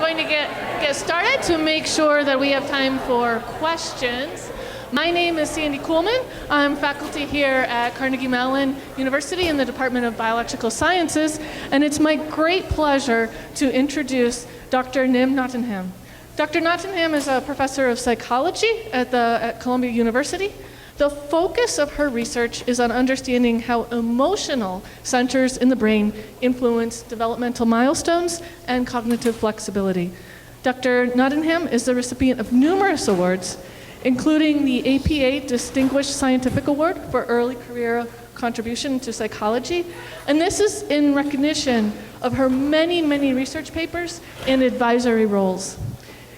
going to get started to make sure that we have time for questions. My name is Sandy Kuhlman. I'm faculty here at Carnegie Mellon University in the Department of Biological Sciences, and it's my great pleasure to introduce Dr. Nim Tottenham. Dr. Tottenham is a professor of psychology at Columbia University. The focus of her research is on understanding how emotional centers in the brain influence developmental milestones and cognitive flexibility. Dr. Tottenham is the recipient of numerous awards, including the APA Distinguished Scientific Award for Early Career Contribution to Psychology. And this is in recognition of her many, many research papers and advisory roles.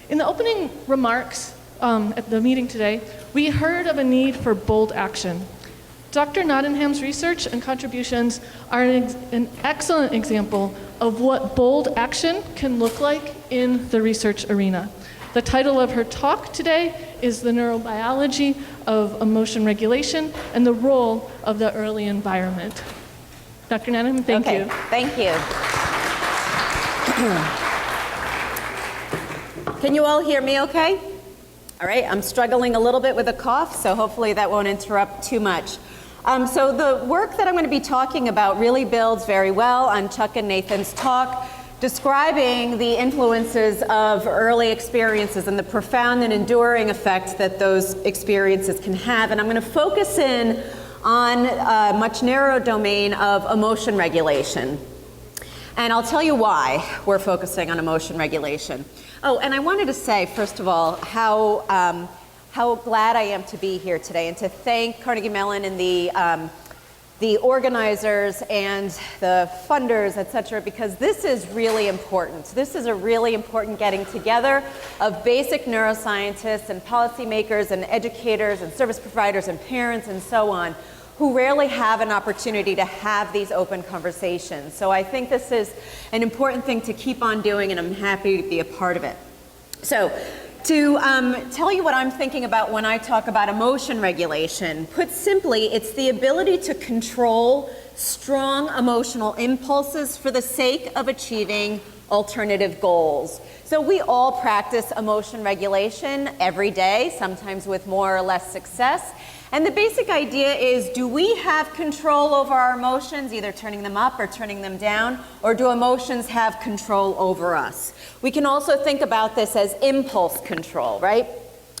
In the opening remarks at the meeting today, we heard of a need for bold action. Dr. Tottenham's research and contributions are an excellent example of what bold action can look like in the research arena. The title of her talk today is The Neurobiology of Emotion Regulation and the Role of the Early Environment. Dr. Tottenham, thank you. Thank you. Can you all hear me okay? All right, I'm struggling a little bit with a cough, so hopefully that won't interrupt too much. So the work that I'm going to be talking about really builds very well on Chuck and Nathan's talk, describing the influences of early experiences and the profound and enduring effect that those experiences can have. And I'm going to focus in on a much narrower domain of emotion regulation. And I'll tell you why we're focusing on emotion regulation. Oh, and I wanted to say, first of all, how glad I am to be here today and to thank Carnegie Mellon and the organizers and the funders, et cetera, because this is really important. This is a really important getting together of basic neuroscientists and policymakers and educators and service providers and parents and so on, who rarely have an opportunity to have these open conversations. So I think this is an important thing to keep on doing, and I'm happy to be a part of it. So to tell you what I'm thinking about when I talk about emotion regulation, put simply, it's the ability to control strong emotional impulses for the sake of achieving alternative goals. So we all practice emotion regulation every day, sometimes with more or less success. And the basic idea is, do we have control over our emotions, either turning them up or turning them down, or do emotions have control over us? We can also think about this as impulse control, right?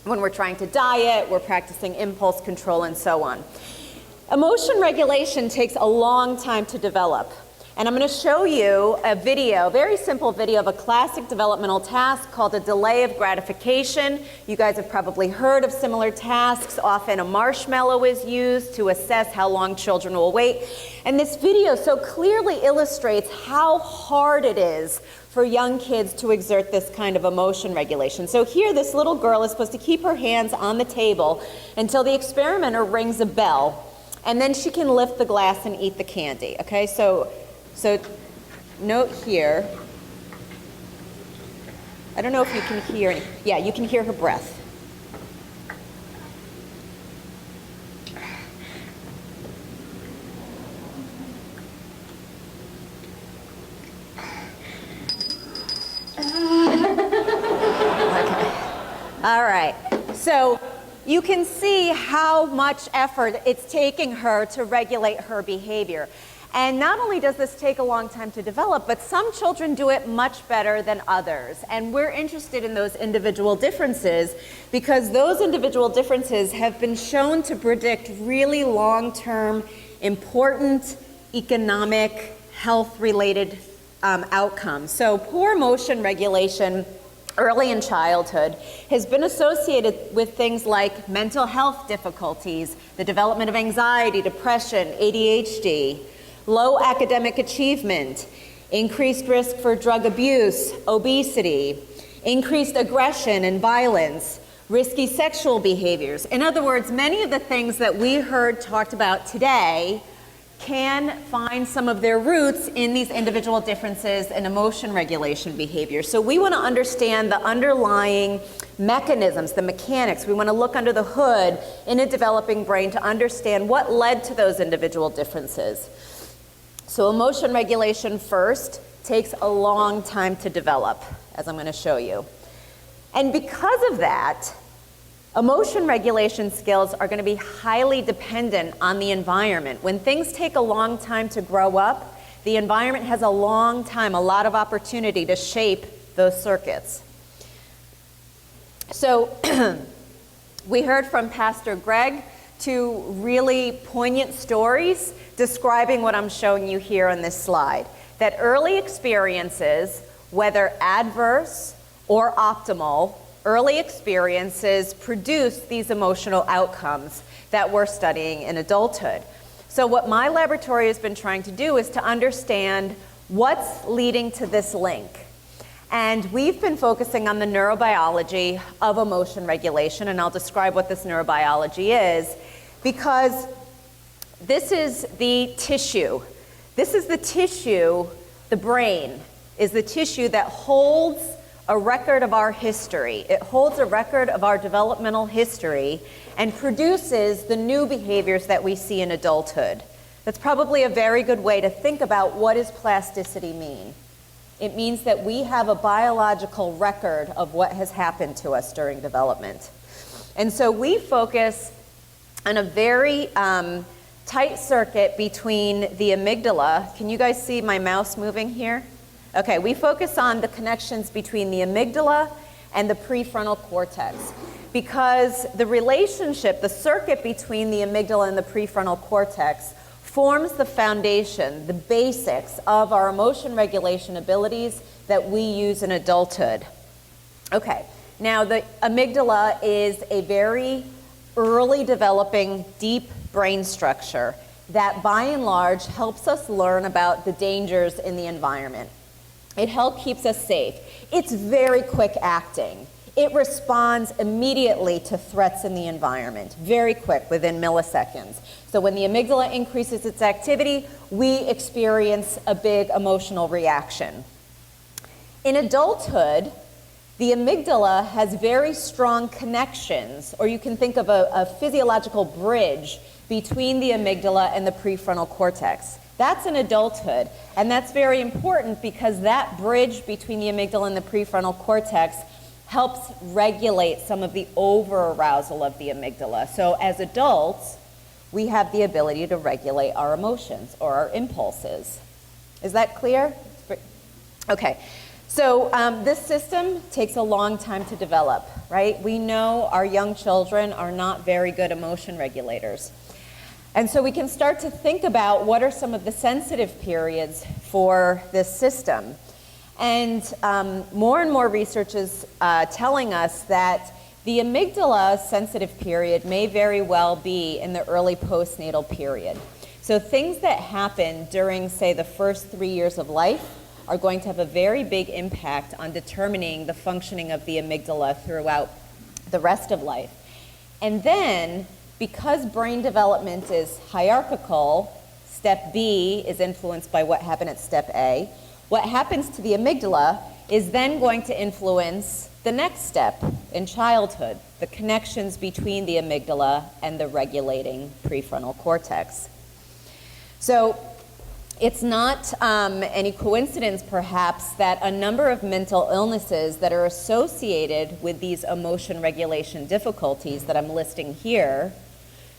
When we're trying to diet, we're practicing impulse control and so on. Emotion regulation takes a long time to develop. And I'm going to show you a video, very simple video of a classic developmental task called a delay of gratification. You guys have probably heard of similar tasks. Often a marshmallow is used to assess how long children will wait. And this video so clearly illustrates how hard it is for young kids to exert this kind of emotion regulation. So here, this little girl is supposed to keep her hands on the table until the experimenter rings a bell, and then she can lift the glass and eat the candy. Okay, so note here, I don't know if you can hear, yeah, you can hear her breath. Okay. All right, so you can see how much effort it's taking her to regulate her behavior. And not only does this take a long time to develop, but some children do it much better than others. And we're interested in those individual differences because those individual differences have been shown to predict really long-term, important economic, health-related outcomes. So poor emotion regulation early in childhood has been associated with things like mental health difficulties, the development of anxiety, depression, ADHD, low academic achievement, increased risk for drug abuse, obesity, increased aggression and violence, risky sexual behaviors. In other words, many of the things that we heard talked about today can find some of their roots in these individual differences in emotion regulation behavior. So we want to understand the underlying mechanisms, the mechanics. We want to look under the hood in a developing brain to understand what led to those individual differences. So emotion regulation first takes a long time to develop. as I'm going to show you. And because of that, emotion regulation skills are going to be highly dependent on the environment. When things take a long time to grow up, the environment has a long time, a lot of opportunity to shape those circuits. So we heard from Pastor Greg two really poignant stories describing what I'm showing you here on this slide. That early experiences, whether adverse or optimal, early experiences produce these emotional outcomes that we're studying in adulthood. So what my laboratory has been trying to do is to understand what's leading to this link. And we've been focusing on the neurobiology of emotion regulation, and I'll describe what this neurobiology is, because this is the tissue. This is the tissue, the brain is the tissue that holds a record of our history. It holds a record of our developmental history and produces the new behaviors that we see in adulthood. That's probably a very good way to think about what does plasticity mean. It means that we have a biological record of what has happened to us during development. And so we focus on a very tight circuit between the amygdala. Can you guys see my mouse moving here? Okay, we focus on the connections between the amygdala and the prefrontal cortex, because the relationship, the circuit between the amygdala and the prefrontal cortex forms the foundation, the basics of our emotion regulation abilities that we use in adulthood. Okay, now the amygdala is a very early developing deep brain structure that by and large helps us learn about the dangers in the environment. It keeps us safe. It's very quick acting. It responds immediately to threats in the environment, very quick, within milliseconds. So when the amygdala increases its activity, we experience a big emotional reaction. In adulthood, the amygdala has very strong connections, or you can think of a physiological bridge between the amygdala and the prefrontal cortex. That's in adulthood, and that's very important because that bridge between the amygdala and the prefrontal cortex helps regulate some of the over-arousal of the amygdala. So as adults, we have the ability to regulate our emotions or our impulses. Is that clear? Okay. So this system takes a long time to develop, right? We know our young children are not very good emotion regulators. And so we can start to think about what are some of the sensitive periods for this system. And more and more research is telling us that the amygdala sensitive period may very well be in the early postnatal period. So things that happen during, say, the first 3 years of life are going to have a very big impact on determining the functioning of the amygdala throughout the rest of life. And then, because brain development is hierarchical, step B is influenced by what happened at step A. What happens to the amygdala is then going to influence the next step in childhood, the connections between the amygdala and the regulating prefrontal cortex. So it's not any coincidence, perhaps, that a number of mental illnesses that are associated with these emotion regulation difficulties that I'm listing here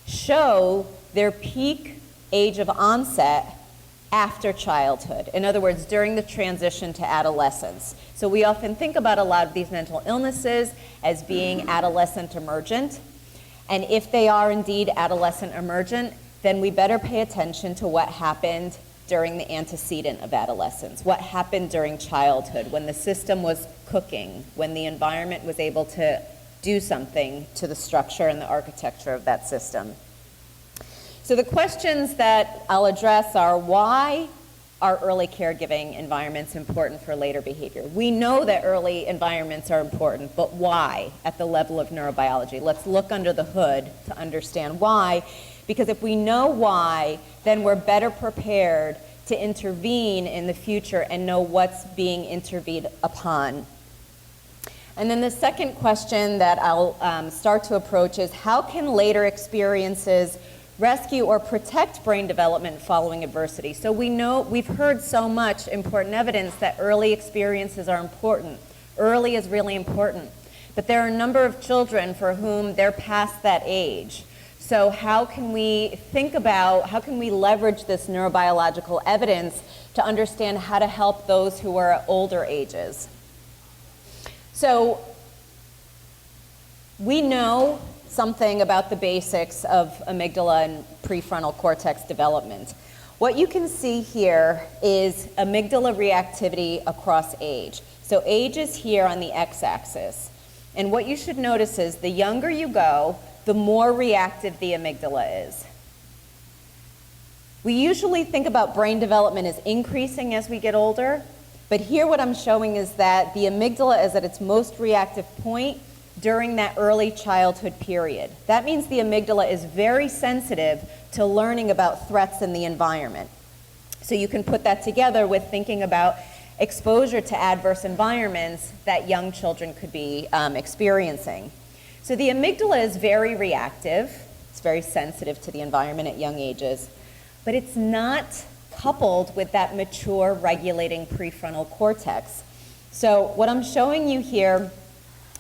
show their peak age of onset after childhood. In other words, during the transition to adolescence. So we often think about a lot of these mental illnesses as being adolescent emergent. And if they are indeed adolescent emergent, then we better pay attention to what happened during the antecedent of adolescence, what happened during childhood, when the system was cooking, when the environment was able to do something to the structure and the architecture of that system. So the questions that I'll address are, why are early caregiving environments important for later behavior? We know that early environments are important, but why at the level of neurobiology? Let's look under the hood to understand why, because if we know why, then we're better prepared to intervene in the future and know what's being intervened upon. And then the second question that I'll start to approach is, how can later experiences rescue or protect brain development following adversity? So we know, we've heard so much important evidence that early experiences are important Early is really important. But there are a number of children for whom they're past that age. So how can we leverage this neurobiological evidence to understand how to help those who are at older ages? So we know something about the basics of amygdala and prefrontal cortex development. What you can see here is amygdala reactivity across age. So age is here on the x-axis. And what you should notice is the younger you go, the more reactive the amygdala is. We usually think about brain development as increasing as we get older, but here what I'm showing is that the amygdala is at its most reactive point during that early childhood period. That means the amygdala is very sensitive to learning about threats in the environment. So you can put that together with thinking about exposure to adverse environments that young children could be experiencing. So the amygdala is very reactive. It's very sensitive to the environment at young ages, but it's not coupled with that mature regulating prefrontal cortex. So what I'm showing you here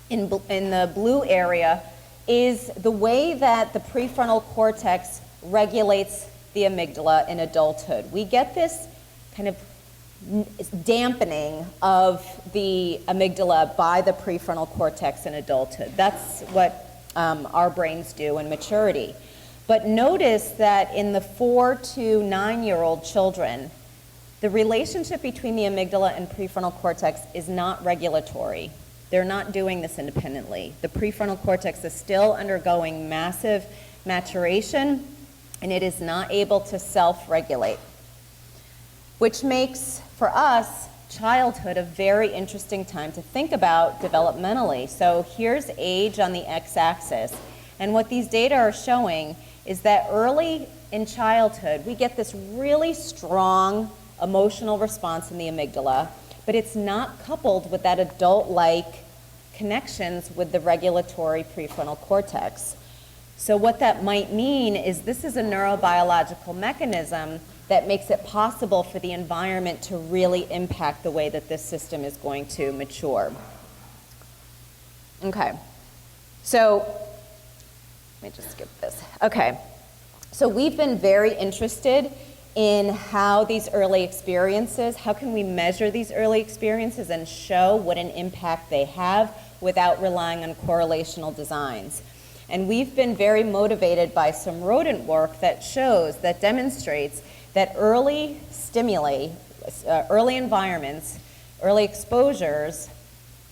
in the blue area is the way that the prefrontal cortex regulates the amygdala in adulthood. We get this kind of dampening of the amygdala by the prefrontal cortex in adulthood. That's what our brains do in maturity. But notice that in the 4 to 9-year-old children, the relationship between the amygdala and prefrontal cortex is not regulatory. They're not doing this independently. The prefrontal cortex is still undergoing massive maturation, and it is not able to self-regulate, which makes, for us, childhood a very interesting time to think about developmentally. So here's age on the x-axis, and what these data are showing is that early in childhood, we get this really strong emotional response in the amygdala, but it's not coupled with that adult-like connections with the regulatory prefrontal cortex. So what that might mean is this is a neurobiological mechanism that makes it possible for the environment to really impact the way that this system is going to mature. Okay, so let me just skip this. Okay, so we've been very interested in how these early experiences, how can we measure these early experiences and show what an impact they have without relying on correlational designs. And we've been very motivated by some rodent work that demonstrates that early stimuli, early environments, early exposures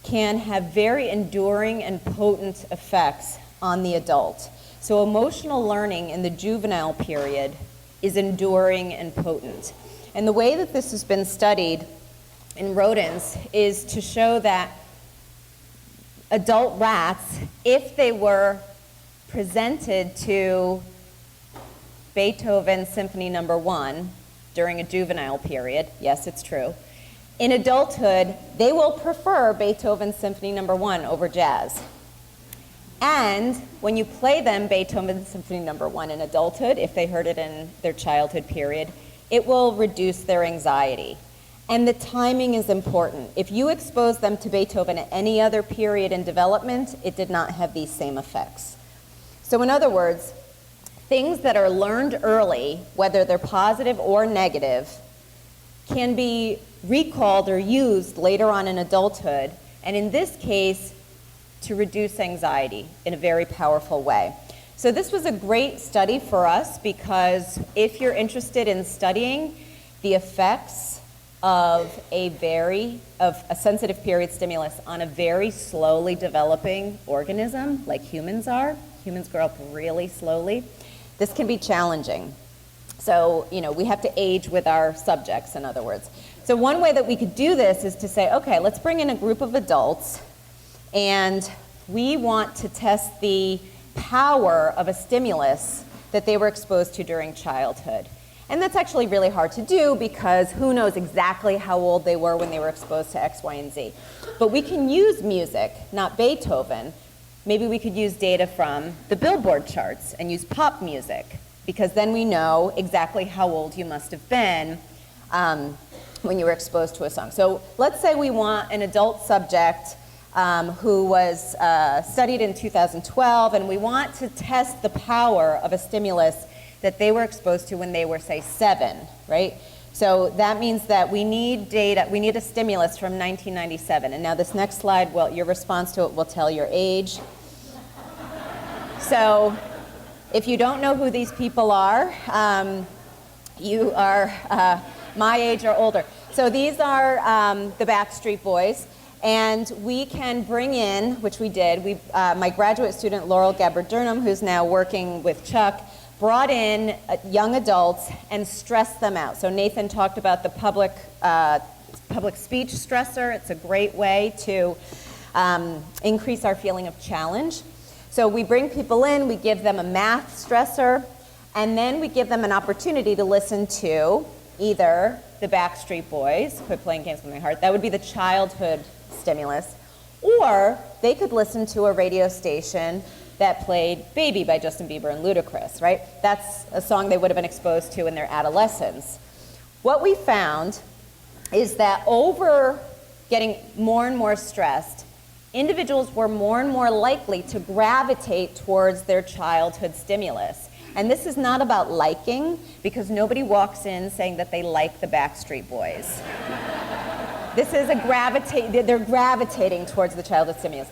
can have very enduring and potent effects on the adult. So emotional learning in the juvenile period is enduring and potent. And the way that this has been studied in rodents is to show that adult rats, if they were presented to Beethoven Symphony No. 1 during a juvenile period, yes, it's true, in adulthood, they will prefer Beethoven Symphony No. 1 over jazz. And when you play them Beethoven Symphony No. 1 in adulthood, if they heard it in their childhood period, it will reduce their anxiety. And the timing is important. If you expose them to Beethoven at any other period in development, it did not have these same effects. So in other words, things that are learned early, whether they're positive or negative, can be recalled or used later on in adulthood, and in this case, to reduce anxiety in a very powerful way. So this was a great study for us because if you're interested in studying the effects of a sensitive period stimulus on a very slowly developing organism like humans are, humans grow up really slowly, this can be challenging. So, we have to age with our subjects, in other words. So one way that we could do this is to say, okay, let's bring in a group of adults and we want to test the power of a stimulus that they were exposed to during childhood. And that's actually really hard to do because who knows exactly how old they were when they were exposed to X, Y, and Z. But we can use music, not Beethoven. Maybe we could use data from the Billboard charts and use pop music because then we know exactly how old you must have been when you were exposed to a song. So let's say we want an adult subject who was studied in 2012, and we want to test the power of a stimulus that they were exposed to when they were, say, 7, right? So that means that we need data, we need a stimulus from 1997. And now this next slide, well, your response to it will tell your age. So if you don't know who these people are, you are my age or older. So these are the Backstreet Boys. And we can bring in, which we did, my graduate student Laurel Gabbard-Durham, who's now working with Chuck, brought in young adults and stressed them out. So Nathan talked about the public speech stressor. It's a great way to increase our feeling of challenge. So we bring people in, we give them a math stressor, and then we give them an opportunity to listen to either the Backstreet Boys, Quit Playing Games With My Heart, that would be the childhood stimulus, or they could listen to a radio station that played Baby by Justin Bieber and Ludacris, right? That's a song they would have been exposed to in their adolescence. What we found is that over getting more and more stressed, individuals were more and more likely to gravitate towards their childhood stimulus. And this is not about liking, because nobody walks in saying that they like the Backstreet Boys. This is they're gravitating towards the childhood stimulus.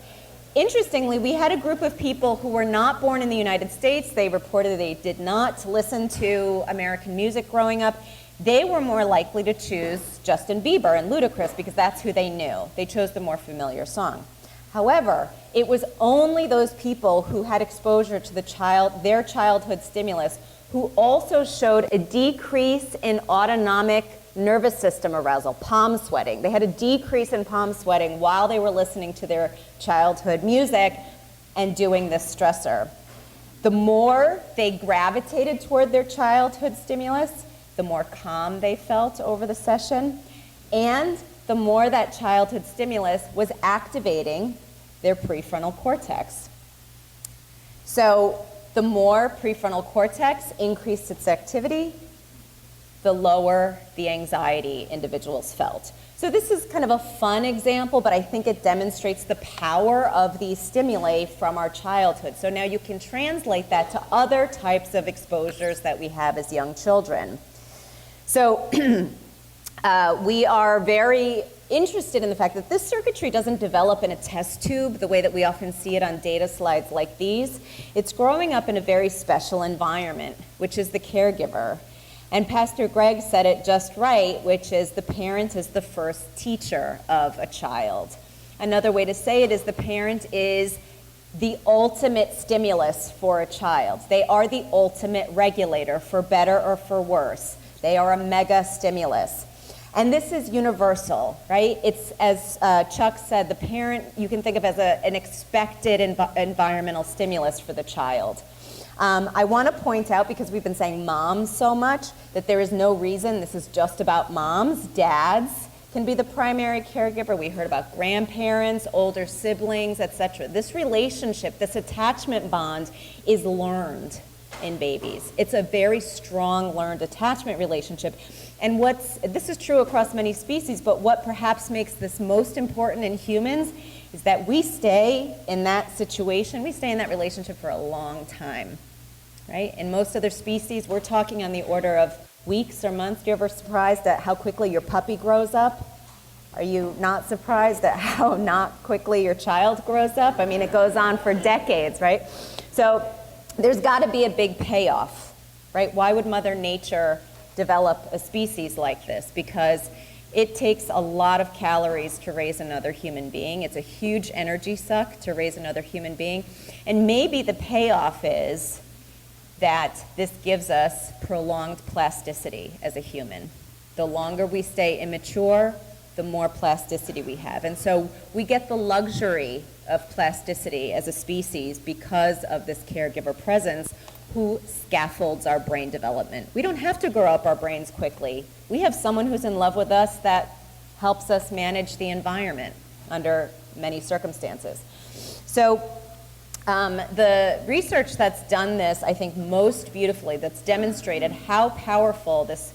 Interestingly, we had a group of people who were not born in the United States. They reported they did not listen to American music growing up. They were more likely to choose Justin Bieber and Ludacris because that's who they knew. They chose the more familiar song. However, it was only those people who had exposure to their childhood stimulus who also showed a decrease in autonomic nervous system arousal, palm sweating. They had a decrease in palm sweating while they were listening to their childhood music and doing this stressor. The more they gravitated toward their childhood stimulus, the more calm they felt over the session, and the more that childhood stimulus was activating their prefrontal cortex. So the more prefrontal cortex increased its activity, the lower the anxiety individuals felt. So this is kind of a fun example, but I think it demonstrates the power of these stimuli from our childhood. So now you can translate that to other types of exposures that we have as young children. So we are very interested in the fact that this circuitry doesn't develop in a test tube the way that we often see it on data slides like these. It's growing up in a very special environment, which is the caregiver. And Pastor Greg said it just right, which is the parent is the first teacher of a child. Another way to say it is the parent is the ultimate stimulus for a child. They are the ultimate regulator, for better or for worse. They are a mega stimulus. And this is universal, right? It's, as Chuck said, the parent you can think of as an expected environmental stimulus for the child. I want to point out, because we've been saying moms so much, that there is no reason this is just about moms. Dads can be the primary caregiver. We heard about grandparents, older siblings, etc. This relationship, this attachment bond is learned in babies. It's a very strong learned attachment relationship. And this is true across many species, but what perhaps makes this most important in humans is that we stay in that situation, we stay in that relationship for a long time, right? In most other species, we're talking on the order of weeks or months. You ever surprised at how quickly your puppy grows up? Are you not surprised at how not quickly your child grows up? I mean, it goes on for decades, right? So there's got to be a big payoff, right? Why would Mother Nature develop a species like this? Because it takes a lot of calories to raise another human being. It's a huge energy suck to raise another human being. And maybe the payoff is that this gives us prolonged plasticity as a human. The longer we stay immature, the more plasticity we have. And so we get the luxury of plasticity as a species because of this caregiver presence who scaffolds our brain development. We don't have to grow up our brains quickly. We have someone who's in love with us that helps us manage the environment under many circumstances. So the research that's done this, I think, most beautifully, that's demonstrated how powerful this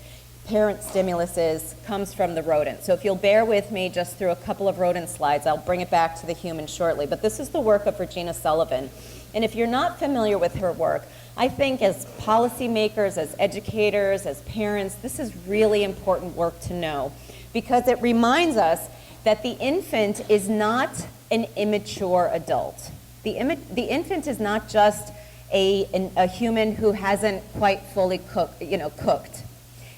parent stimulus is comes from the rodent. So if you'll bear with me just through a couple of rodent slides, I'll bring it back to the human shortly. But this is the work of Regina Sullivan. And if you're not familiar with her work, I think as policymakers, as educators, as parents, this is really important work to know, because it reminds us that the infant is not an immature adult. The infant is not just a human who hasn't quite fully cooked.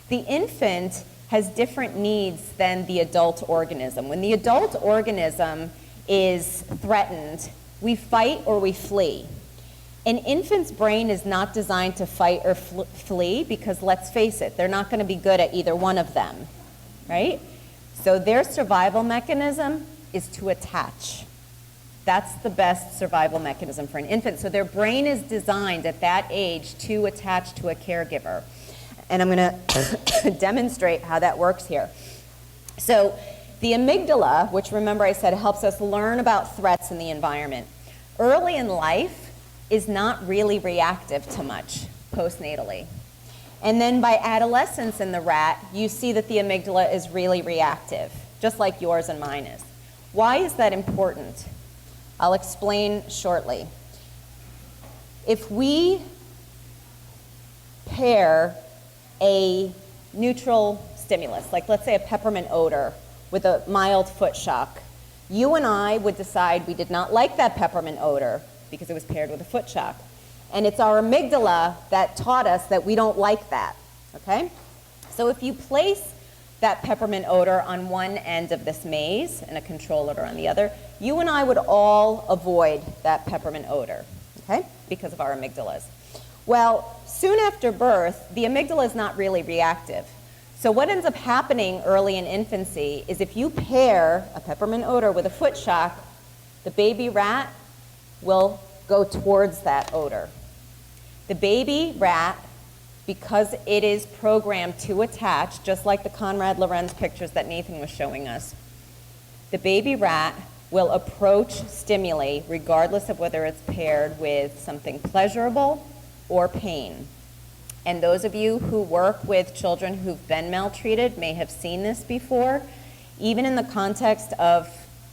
The infant has different needs than the adult organism. When the adult organism is threatened, we fight or we flee. An infant's brain is not designed to fight or flee because, let's face it, they're not going to be good at either one of them, right? So their survival mechanism is to attach. That's the best survival mechanism for an infant. So their brain is designed at that age to attach to a caregiver. And I'm going to demonstrate how that works here. So the amygdala, which remember I said helps us learn about threats in the environment, early in life is not really reactive to much postnatally. And then by adolescence in the rat, you see that the amygdala is really reactive, just like yours and mine is. Why is that important? I'll explain shortly. If we pair a neutral stimulus, like let's say a peppermint odor, with a mild foot shock, you and I would decide we did not like that peppermint odor because it was paired with a foot shock. And it's our amygdala that taught us that we don't like that, okay? So if you place that peppermint odor on one end of this maze and a control odor on the other, you and I would all avoid that peppermint odor, okay, because of our amygdalas. Well, soon after birth, the amygdala is not really reactive. So what ends up happening early in infancy is if you pair a peppermint odor with a foot shock, the baby rat will go towards that odor. The baby rat, because it is programmed to attach, just like the Conrad Lorenz pictures that Nathan was showing us, the baby rat will approach stimuli regardless of whether it's paired with something pleasurable or pain. And those of you who work with children who've been maltreated may have seen this before. Even in the context of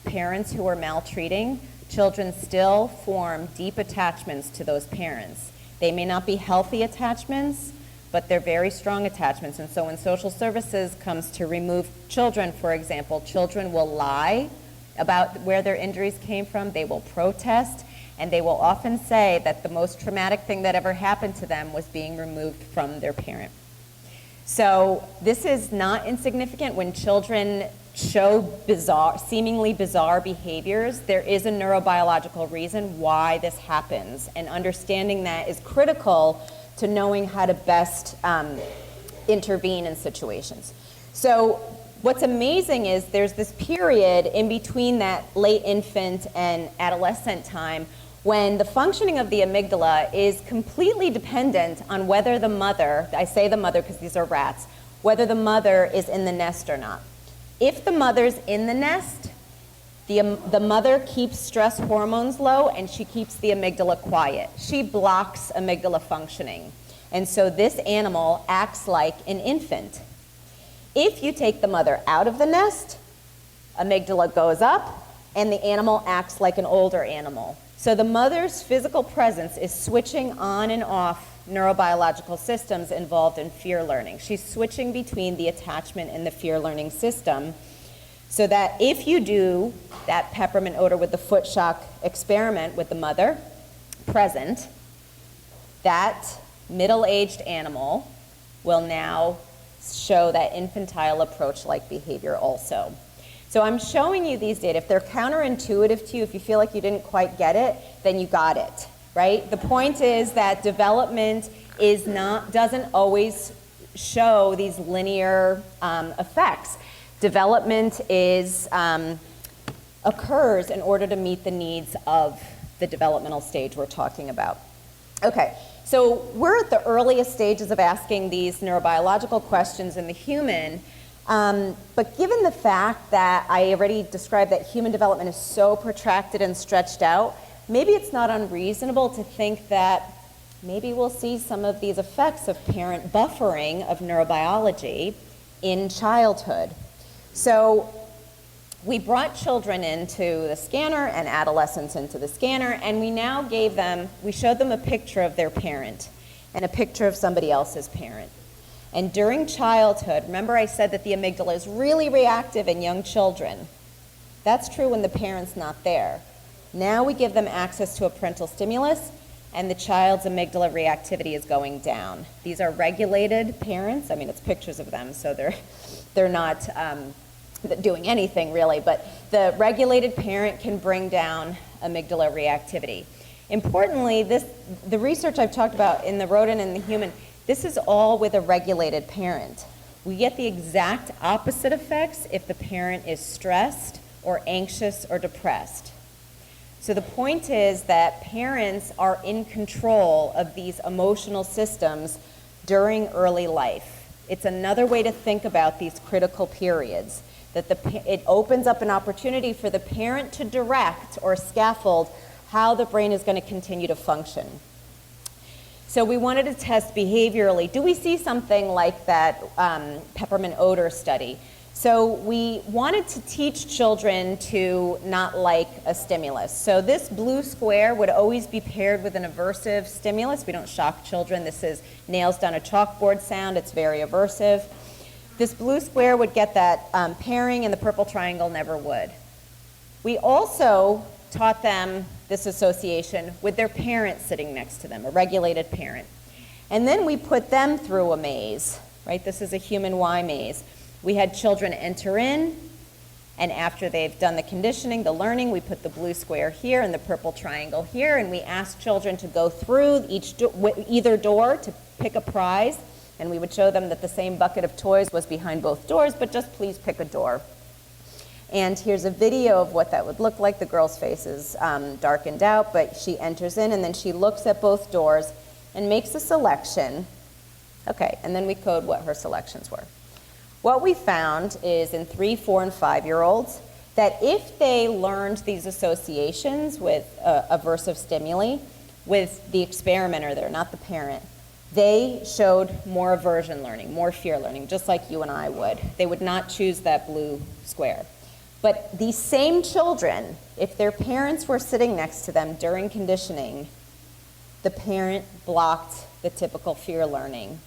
parents who are maltreating, children still form deep attachments to those parents. They may not be healthy attachments, but they're very strong attachments. And so when social services comes to remove children, for example, children will lie about where their injuries came from, they will protest, and they will often say that the most traumatic thing that ever happened to them was being removed from their parent. So this is not insignificant. When children show seemingly bizarre behaviors, there is a neurobiological reason why this happens, and understanding that is critical to knowing how to best intervene in situations. So what's amazing is there's this period in between that late infant and adolescent time when the functioning of the amygdala is completely dependent on whether the mother, I say the mother because these are rats, whether the mother is in the nest or not. If the mother's in the nest, the mother keeps stress hormones low and she keeps the amygdala quiet. She blocks amygdala functioning. And so this animal acts like an infant. If you take the mother out of the nest, amygdala goes up and the animal acts like an older animal. So the mother's physical presence is switching on and off neurobiological systems involved in fear learning. She's switching between the attachment and the fear learning system, so that if you do that peppermint odor with the foot shock experiment with the mother present, that middle-aged animal will now show that infantile approach-like behavior also. So I'm showing you these data. If they're counterintuitive to you, if you feel like you didn't quite get it, then you got it, right? The point is that development doesn't always show these linear effects. Development occurs in order to meet the needs of the developmental stage we're talking about. Okay, so we're at the earliest stages of asking these neurobiological questions in the human. But given the fact that I already described that human development is so protracted and stretched out, maybe it's not unreasonable to think that maybe we'll see some of these effects of parent buffering of neurobiology in childhood. So we brought children into the scanner and adolescents into the scanner, and we showed them a picture of their parent and a picture of somebody else's parent. And during childhood, remember I said that the amygdala is really reactive in young children. That's true when the parent's not there. Now we give them access to a parental stimulus, and the child's amygdala reactivity is going down. These are regulated parents. I mean, it's pictures of them, so they're not doing anything really, but the regulated parent can bring down amygdala reactivity. Importantly, the research I've talked about in the rodent and the human, this is all with a regulated parent. We get the exact opposite effects if the parent is stressed or anxious or depressed. So the point is that parents are in control of these emotional systems during early life. It's another way to think about these critical periods, that it opens up an opportunity for the parent to direct or scaffold how the brain is going to continue to function. So we wanted to test behaviorally. Do we see something like that peppermint odor study? So we wanted to teach children to not like a stimulus. So this blue square would always be paired with an aversive stimulus. We don't shock children. This is nails down a chalkboard sound. It's very aversive. This blue square would get that pairing, and the purple triangle never would. We also taught them this association with their parent sitting next to them, a regulated parent. And then we put them through a maze, right? This is a human Y maze. We had children enter in, and after they've done the conditioning, the learning, we put the blue square here and the purple triangle here, and we asked children to go through either door to pick a prize, and we would show them that the same bucket of toys was behind both doors, but just please pick a door. And here's a video of what that would look like. The girl's face is darkened out, but she enters in, and then she looks at both doors and makes a selection. Okay, and then we code what her selections were. What we found is in 3, 4, and 5-year-olds that if they learned these associations with aversive stimuli, with the experimenter there, not the parent, they showed more aversion learning, more fear learning, just like you and I would. They would not choose that blue square. But these same children, if their parents were sitting next to them during conditioning, the parent blocked the typical fear learning.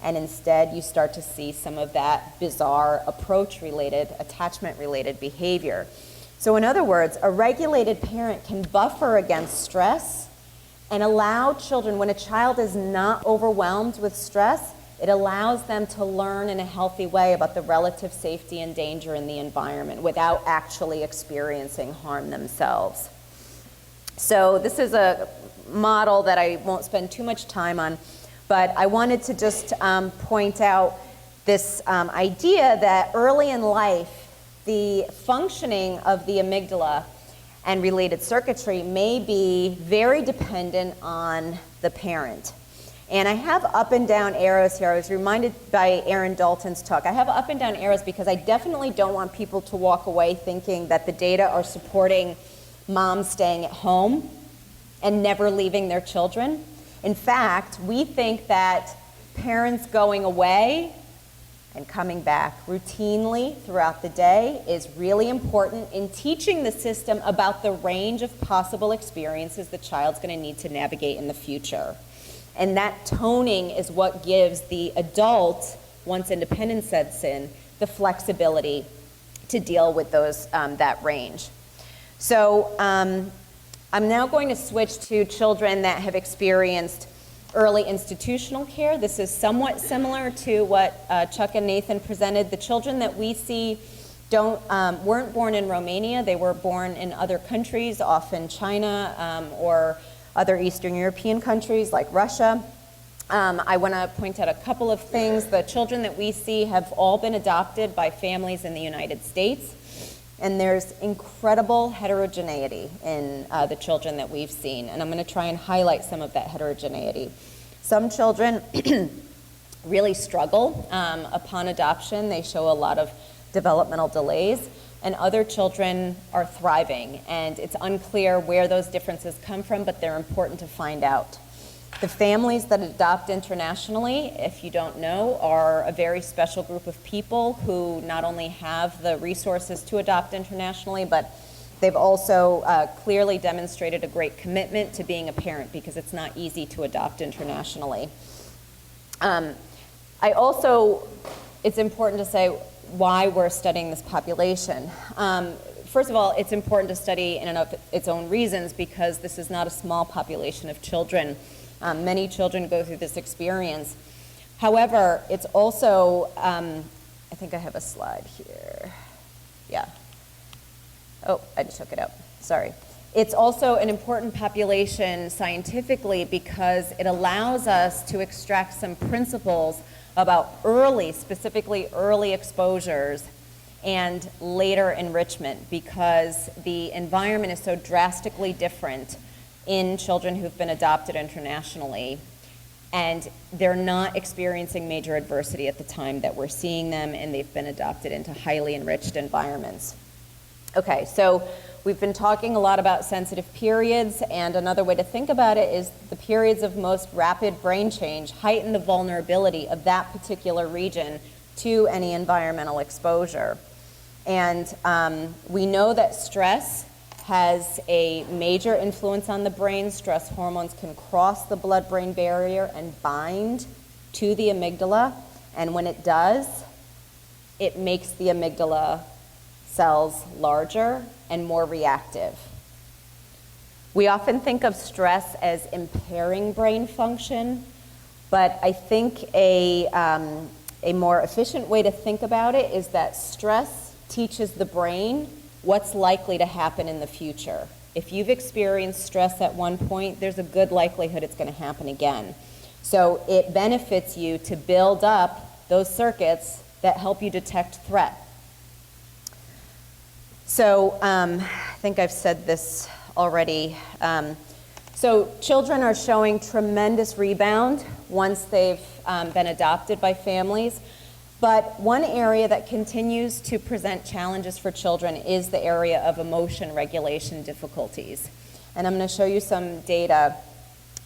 And instead, you start to see some of that bizarre approach-related, attachment-related behavior. So in other words, a regulated parent can buffer against stress and allow children, when a child is not overwhelmed with stress, it allows them to learn in a healthy way about the relative safety and danger in the environment without actually experiencing harm themselves. So this is a model that I won't spend too much time on, but I wanted to just point out this idea that early in life, the functioning of the amygdala and related circuitry may be very dependent on the parent. And I have up and down arrows here. I was reminded by Aaron Dalton's talk. I have up and down arrows because I definitely don't want people to walk away thinking that the data are supporting moms staying at home and never leaving their children. In fact, we think that parents going away and coming back routinely throughout the day is really important in teaching the system about the range of possible experiences the child's going to need to navigate in the future. And that toning is what gives the adult, once independence sets in, the flexibility to deal with those that range. So I'm now going to switch to children that have experienced early institutional care. This is somewhat similar to what Chuck and Nathan presented. The children that we see weren't born in Romania. They were born in other countries, often China or other Eastern European countries like Russia. I want to point out a couple of things. The children that we see have all been adopted by families in the United States. And there's incredible heterogeneity in the children that we've seen. And I'm going to try and highlight some of that heterogeneity. Some children really struggle upon adoption. They show a lot of developmental delays. And other children are thriving. And it's unclear where those differences come from, but they're important to find out. The families that adopt internationally, if you don't know, are a very special group of people who not only have the resources to adopt internationally, but they've also clearly demonstrated a great commitment to being a parent, because it's not easy to adopt internationally. It's important to say why we're studying this population. First of all, it's important to study in and of its own reasons, because this is not a small population of children. Many children go through this experience. However, it's also, I think I have a slide here. Yeah. Oh, I just took it out. Sorry. It's also an important population scientifically because it allows us to extract some principles about specifically early exposures and later enrichment, because the environment is so drastically different in children who've been adopted internationally, and they're not experiencing major adversity at the time that we're seeing them, and they've been adopted into highly enriched environments. Okay, so we've been talking a lot about sensitive periods, and another way to think about it is the periods of most rapid brain change heighten the vulnerability of that particular region to any environmental exposure. And we know that stress has a major influence on the brain. Stress hormones can cross the blood-brain barrier and bind to the amygdala, and when it does, it makes the amygdala cells larger and more reactive. We often think of stress as impairing brain function, but I think a more efficient way to think about it is that stress teaches the brain what's likely to happen in the future. If you've experienced stress at one point, there's a good likelihood it's going to happen again. So it benefits you to build up those circuits that help you detect threat. So I think I've said this already. So children are showing tremendous rebound once they've been adopted by families. But one area that continues to present challenges for children is the area of emotion regulation difficulties. And I'm going to show you some data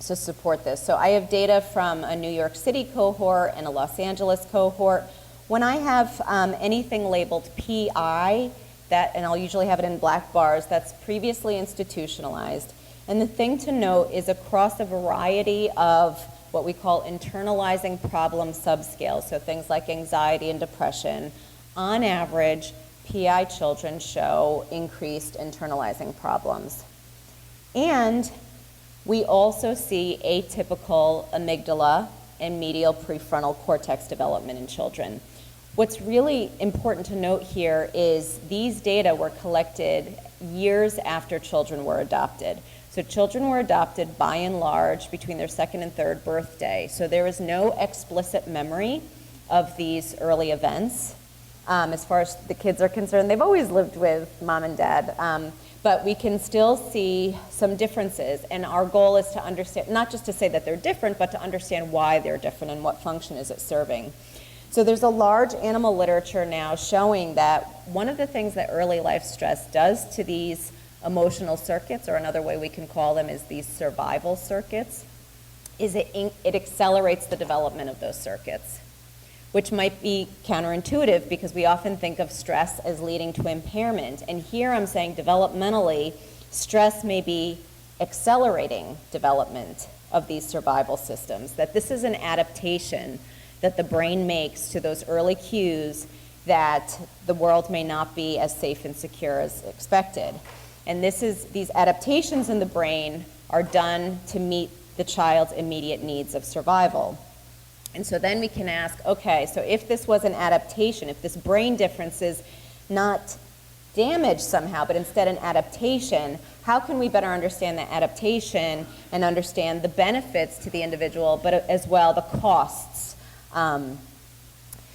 to support this. So I have data from a New York City cohort and a Los Angeles cohort. When I have anything labeled PI, and I'll usually have it in black bars, that's previously institutionalized. And the thing to note is across a variety of what we call internalizing problem subscales, so things like anxiety and depression, on average, PI children show increased internalizing problems. And we also see atypical amygdala and medial prefrontal cortex development in children. What's really important to note here is these data were collected years after children were adopted. So children were adopted by and large between their second and third birthday. So there is no explicit memory of these early events. As far as the kids are concerned, they've always lived with mom and dad. But we can still see some differences. And our goal is to understand, not just to say that they're different, but to understand why they're different and what function is it serving. So there's a large animal literature now showing that one of the things that early life stress does to these emotional circuits, or another way we can call them is these survival circuits, is it accelerates the development of those circuits, which might be counterintuitive because we often think of stress as leading to impairment. And here I'm saying developmentally, stress may be accelerating development of these survival systems, that this is an adaptation that the brain makes to those early cues that the world may not be as safe and secure as expected. And these adaptations in the brain are done to meet the child's immediate needs of survival. And so then we can ask, okay, so if this was an adaptation, if this brain difference is not damaged somehow, but instead an adaptation, how can we better understand that adaptation and understand the benefits to the individual, but as well the costs?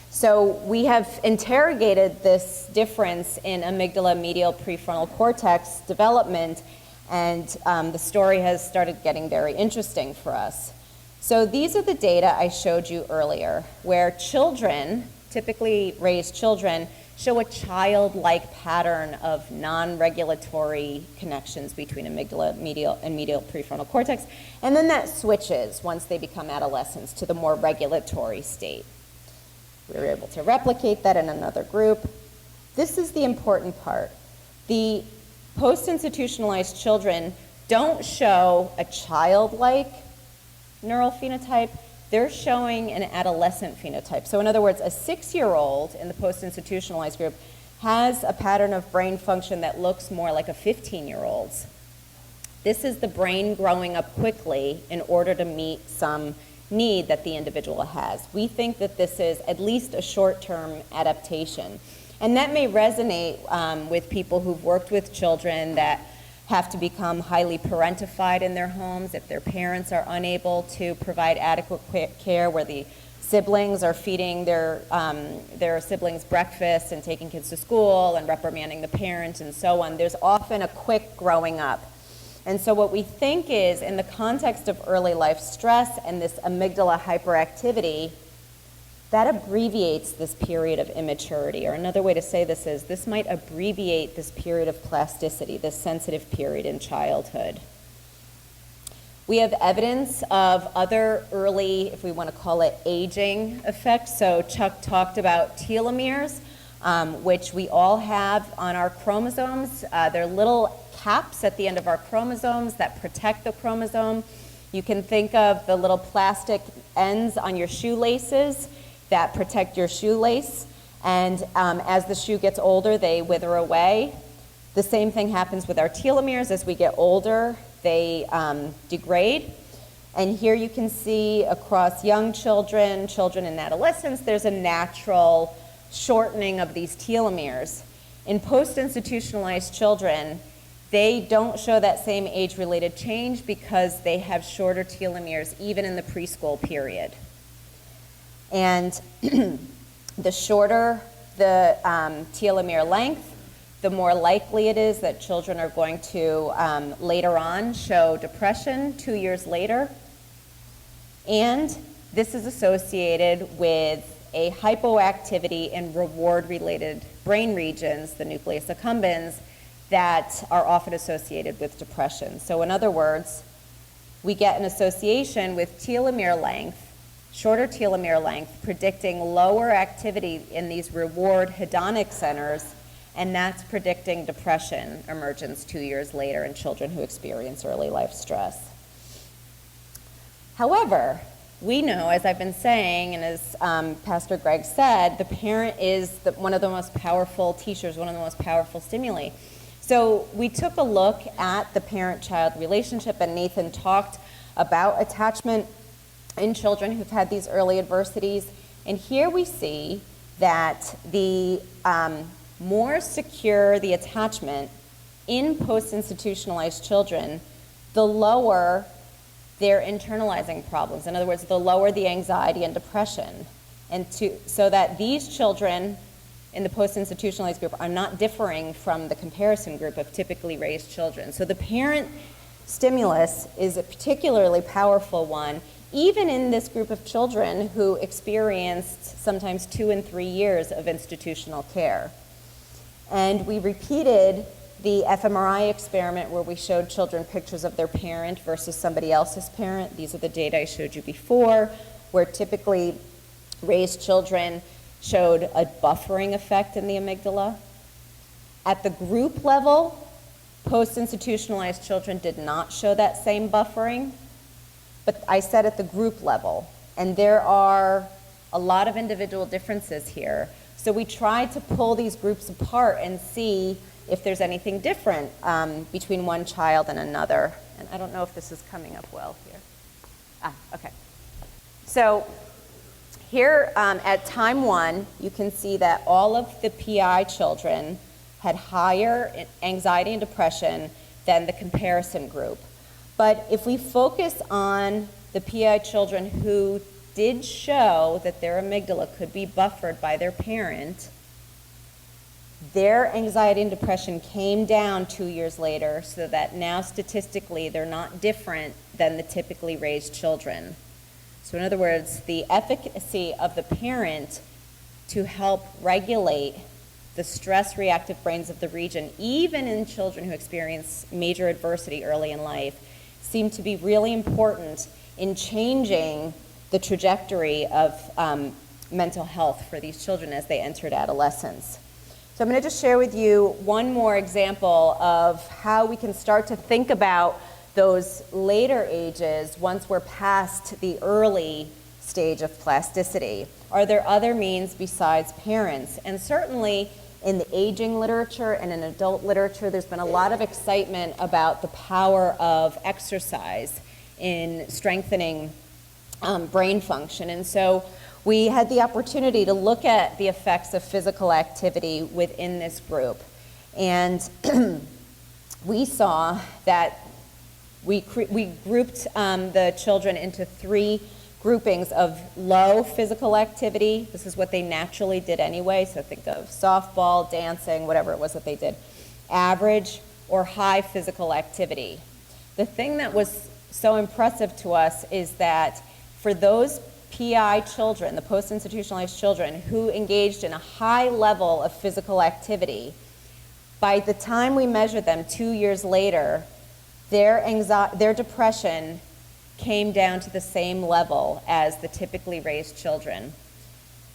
So we have interrogated this difference in amygdala medial prefrontal cortex development, and the story has started getting very interesting for us. So these are the data I showed you earlier, where children, typically raised children, show a childlike pattern of non-regulatory connections between amygdala and medial prefrontal cortex, and then that switches once they become adolescents to the more regulatory state. We were able to replicate that in another group. This is the important part. The post-institutionalized children don't show a childlike neural phenotype, they're showing an adolescent phenotype. So in other words, a 6-year-old in the post-institutionalized group has a pattern of brain function that looks more like a 15-year-old's. This is the brain growing up quickly in order to meet some need that the individual has. We think that this is at least a short-term adaptation. And that may resonate with people who've worked with children that have to become highly parentified in their homes if their parents are unable to provide adequate care, where the siblings are feeding their siblings breakfast and taking kids to school and reprimanding the parent and so on. There's often a quick growing up. And so what we think is, in the context of early life stress and this amygdala hyperactivity, that abbreviates this period of immaturity. Or another way to say this is, this might abbreviate this period of plasticity, this sensitive period in childhood. We have evidence of other early, if we want to call it, aging effects. So Chuck talked about telomeres, which we all have on our chromosomes. They're little caps at the end of our chromosomes that protect the chromosome. You can think of the little plastic ends on your shoelaces that protect your shoelace, and as the shoe gets older, they wither away. The same thing happens with our telomeres. As we get older, they degrade. And here you can see across young children, children and adolescents, there's a natural shortening of these telomeres. In post-institutionalized children, they don't show that same age-related change because they have shorter telomeres even in the preschool period. And the shorter the telomere length, the more likely it is that children are going to later on show depression 2 years later. And this is associated with a hypoactivity in reward-related brain regions, the nucleus accumbens, that are often associated with depression. So in other words, we get an association with telomere length, shorter telomere length, predicting lower activity in these reward hedonic centers, and that's predicting depression emergence 2 years later in children who experience early life stress. However, we know, as I've been saying, and as Pastor Greg said, the parent is one of the most powerful teachers, one of the most powerful stimuli. So we took a look at the parent-child relationship, and Nathan talked about attachment in children who've had these early adversities. And here we see that the more secure the attachment in post-institutionalized children, the lower their internalizing problems. In other words, the lower the anxiety and depression. And so that these children in the post-institutionalized group are not differing from the comparison group of typically raised children. So the parent stimulus is a particularly powerful one, even in this group of children who experienced sometimes 2 and 3 years of institutional care. And we repeated the fMRI experiment where we showed children pictures of their parent versus somebody else's parent. These are the data I showed you before, where typically raised children showed a buffering effect in the amygdala. At the group level, post-institutionalized children did not show that same buffering, but I said at the group level, and there are a lot of individual differences here. So we tried to pull these groups apart and see if there's anything different between one child and another. And I don't know if this is coming up well here. Okay. So here at time 1, you can see that all of the PI children had higher anxiety and depression than the comparison group. But if we focus on the PI children who did show that their amygdala could be buffered by their parent, their anxiety and depression came down 2 years later, so that now statistically they're not different than the typically raised children. So in other words, the efficacy of the parent to help regulate the stress-reactive brains of the region, even in children who experience major adversity early in life, seem to be really important in changing the trajectory of mental health for these children as they entered adolescence. So I'm going to just share with you one more example of how we can start to think about those later ages once we're past the early stage of plasticity. Are there other means besides parents? And certainly in the aging literature and in adult literature, there's been a lot of excitement about the power of exercise in strengthening brain function. And so we had the opportunity to look at the effects of physical activity within this group. And we saw that we grouped the children into 3 groupings of low physical activity. This is what they naturally did anyway, so think of softball, dancing, whatever it was that they did. Average or high physical activity. The thing that was so impressive to us is that for those PI children, the post-institutionalized children, who engaged in a high level of physical activity, by the time we measured them 2 years later, their depression came down to the same level as the typically raised children.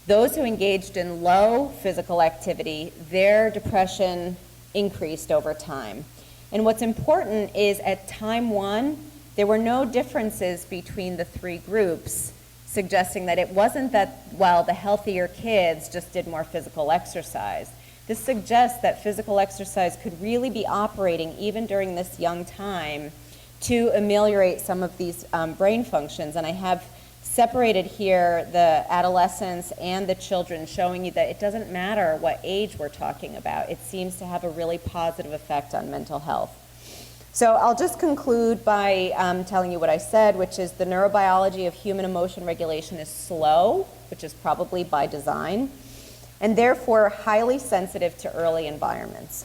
Those who engaged in low physical activity, their depression increased over time. And what's important is at time 1, there were no differences between the 3 groups, suggesting that it wasn't that, well, the healthier kids just did more physical exercise. This suggests that physical exercise could really be operating even during this young time to ameliorate some of these brain functions. And I have separated here the adolescents and the children, showing you that it doesn't matter what age we're talking about. It seems to have a really positive effect on mental health. So I'll just conclude by telling you what I said, which is the neurobiology of human emotion regulation is slow, which is probably by design, and therefore highly sensitive to early environments.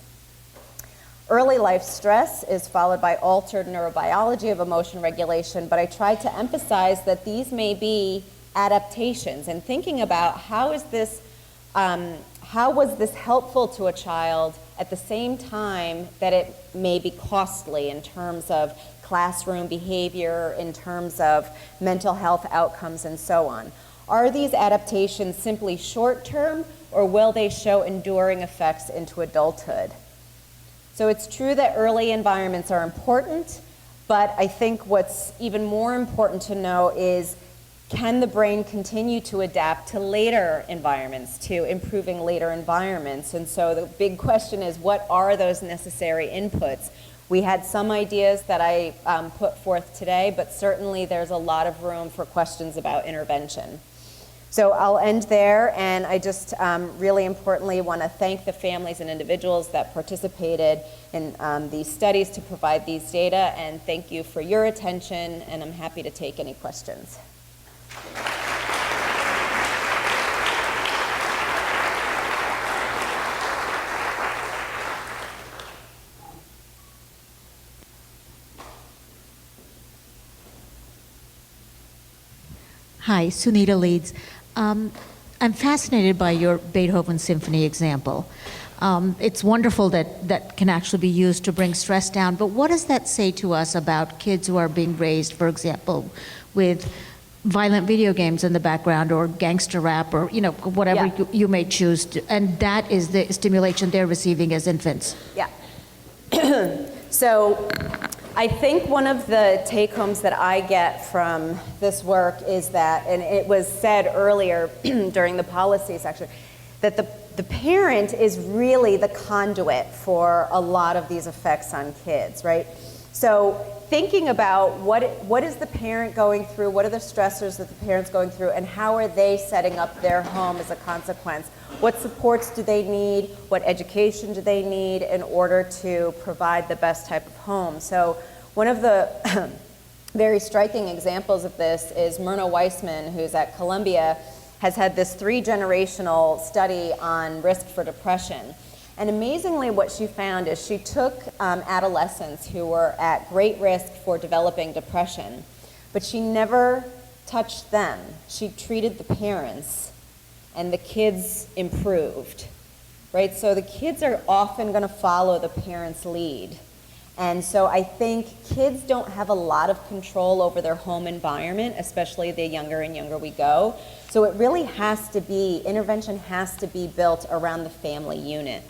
Early life stress is followed by altered neurobiology of emotion regulation, but I tried to emphasize that these may be adaptations, and thinking about how was this helpful to a child at the same time that it may be costly in terms of classroom behavior, in terms of mental health outcomes, and so on. Are these adaptations simply short-term, or will they show enduring effects into adulthood? So it's true that early environments are important, but I think what's even more important to know is, can the brain continue to adapt to later environments, to improving later environments? And so the big question is, what are those necessary inputs? We had some ideas that I put forth today, but certainly there's a lot of room for questions about intervention. So I'll end there, and I just really importantly want to thank the families and individuals that participated in these studies to provide these data, and thank you for your attention, and I'm happy to take any questions. Hi, Sunita Leeds. I'm fascinated by your Beethoven Symphony example. It's wonderful that that can actually be used to bring stress down, but what does that say to us about kids who are being raised, for example, with violent video games in the background, or gangster rap, or whatever you may choose to, and that is the stimulation they're receiving as infants? Yeah. So I think one of the take-homes that I get from this work is that, and it was said earlier during the policy section, that the parent is really the conduit for a lot of these effects on kids, right? So thinking about what is the parent going through, what are the stressors that the parent's going through, and how are they setting up their home as a consequence? What supports do they need? What education do they need in order to provide the best type of home? So one of the very striking examples of this is Myrna Weissman, who's at Columbia, has had this 3-generational study on risk for depression. And amazingly, what she found is she took adolescents who were at great risk for developing depression, but she never touched them. She treated the parents, and the kids improved, right? So the kids are often going to follow the parents' lead. And so I think kids don't have a lot of control over their home environment, especially the younger and younger we go. So it really has to be, intervention has to be built around the family unit.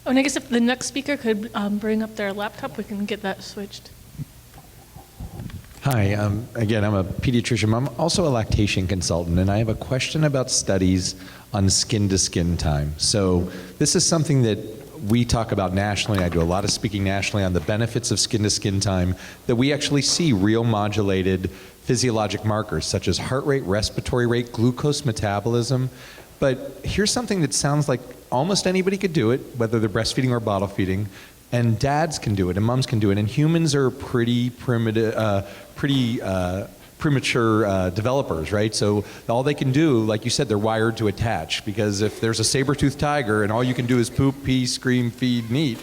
Oh, and I guess if the next speaker could bring up their laptop, we can get that switched. Hi, again, I'm a pediatrician. I'm also a lactation consultant, and I have a question about studies on skin-to-skin time. So this is something that we talk about nationally. I do a lot of speaking nationally on the benefits of skin-to-skin time, that we actually see real modulated physiologic markers such as heart rate, respiratory rate, glucose metabolism. But here's something that sounds like almost anybody could do it, whether they're breastfeeding or bottle feeding, and dads can do it, and moms can do it, and humans are pretty primitive, premature developers, right? So all they can do, like you said, they're wired to attach, because if there's a saber-toothed tiger and all you can do is poop, pee, scream, feed, and eat,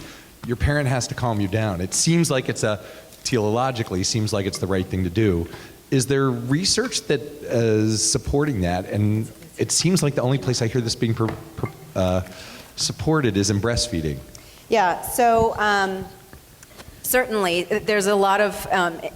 your parent has to calm you down. It seems like teleologically seems like it's the right thing to do. Is there research that is supporting that? And it seems like the only place I hear this being supported is in breastfeeding. Yeah, so certainly there's a lot of,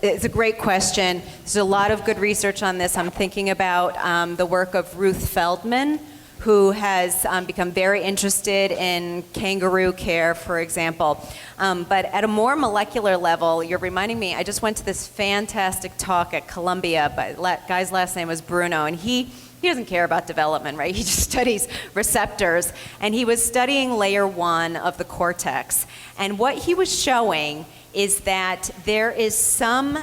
it's a great question. There's a lot of good research on this. I'm thinking about the work of Ruth Feldman, who has become very interested in kangaroo care, for example. But at a more molecular level, you're reminding me, I just went to this fantastic talk at Columbia, but guy's last name was Bruno, and he doesn't care about development, right? He just studies receptors. And he was studying layer 1 of the cortex. And what he was showing is that there is some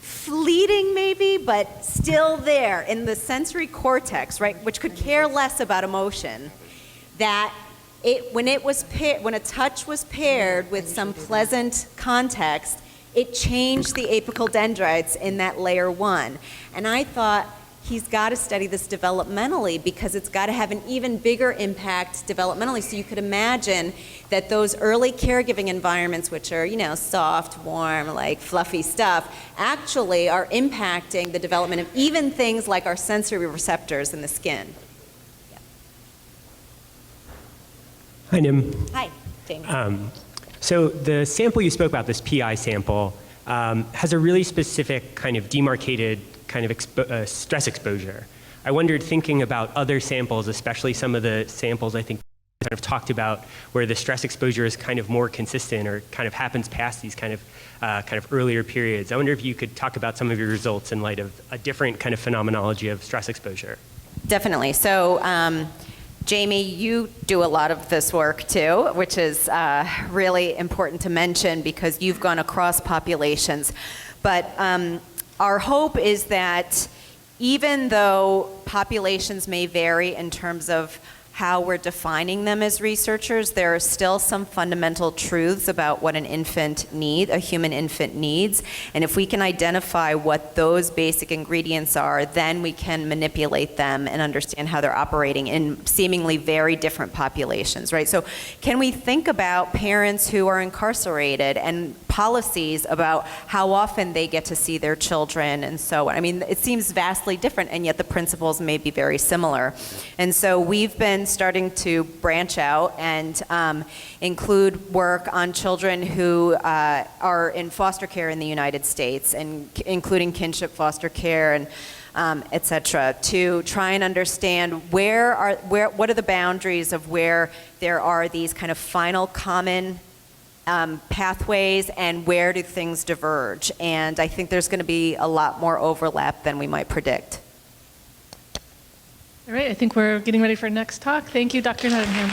fleeting maybe, but still there in the sensory cortex, right, which could care less about emotion, that when a touch was paired with some pleasant context, it changed the apical dendrites in that layer 1. And I thought, he's got to study this developmentally, because it's got to have an even bigger impact developmentally. So you could imagine that those early caregiving environments, which are, soft, warm, like fluffy stuff, actually are impacting the development of even things like our sensory receptors in the skin. Yeah. Hi, Nim. Hi, James. So the sample you spoke about, this PI sample, has a really specific kind of demarcated kind of stress exposure. I wondered, thinking about other samples, especially some of the samples I think kind of talked about, where the stress exposure is kind of more consistent or kind of happens past these kind of earlier periods. I wonder if you could talk about some of your results in light of a different kind of phenomenology of stress exposure. Definitely. So, Jamie, you do a lot of this work too, which is really important to mention because you've gone across populations. But our hope is that even though populations may vary in terms of how we're defining them as researchers, there are still some fundamental truths about what a human infant needs. And if we can identify what those basic ingredients are, then we can manipulate them and understand how they're operating in seemingly very different populations, right? So can we think about parents who are incarcerated and policies about how often they get to see their children and so on? I mean, it seems vastly different, and yet the principles may be very similar. And so we've been starting to branch out and include work on children who are in foster care in the United States, and including kinship foster care and et cetera, to try and understand what are the boundaries of where there are these kind of final common pathways and where do things diverge. And I think there's going to be a lot more overlap than we might predict. All right, I think we're getting ready for next talk. Thank you, Dr. Tottenham.